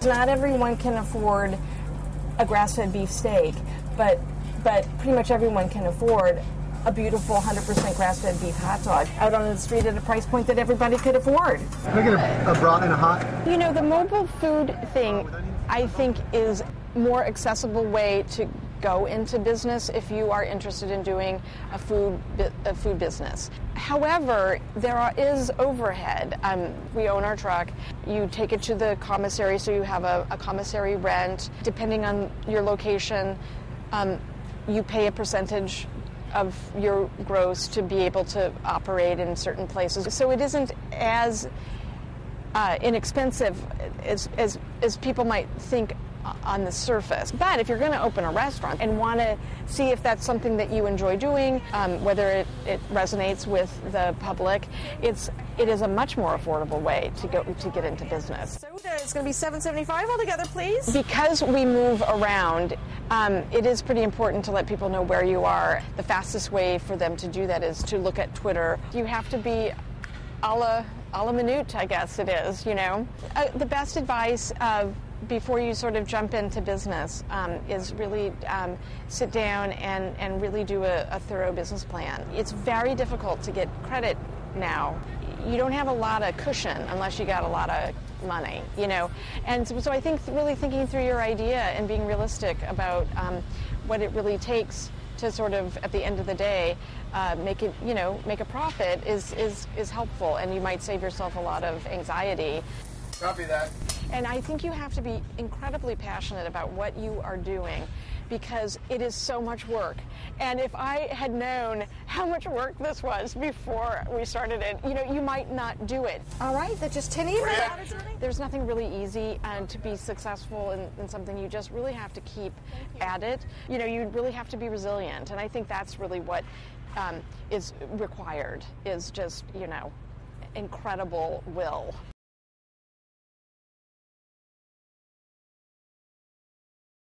Not everyone can afford a grass-fed beef steak, but pretty much everyone can afford a beautiful 100% grass-fed beef hot dog out on the street at a price point that everybody could afford. Can I get a brat and a hot? You know, the mobile food thing, I think, is a more accessible way to go into business if you are interested in doing a food business. However, there is overhead. We own our truck. You take it to the commissary, so you have a commissary rent. Depending on your location, you pay a percentage of your gross to be able to operate in certain places. So it isn't as inexpensive as people might think on the surface. But if you're going to open a restaurant and want to see if that's something that you enjoy doing, whether it resonates with the public, it is a much more affordable way to get into business. So it's going to be $7.75 altogether, please. Because we move around, it is pretty important to let people know where you are. The fastest way for them to do that is to look at Twitter. You have to be a la minute, I guess it is, you know. The best advice before you sort of jump into business is really sit down and really do a thorough business plan. It's very difficult to get credit now. You don't have a lot of cushion unless you got a lot of money, you know. And so I think really thinking through your idea and being realistic about what it really takes to sort of, at the end of the day, make a profit is helpful, and you might save yourself a lot of anxiety. Copy that. And I think you have to be incredibly passionate about what you are doing, because it is so much work. And if I had known how much work this was before we started it, you know, you might not do it. All right, that's just 10 emails. There's nothing really easy, and to be successful in something, you just really have to keep at it. You know, you really have to be resilient, and I think that's really what is required, is just, you know, incredible will.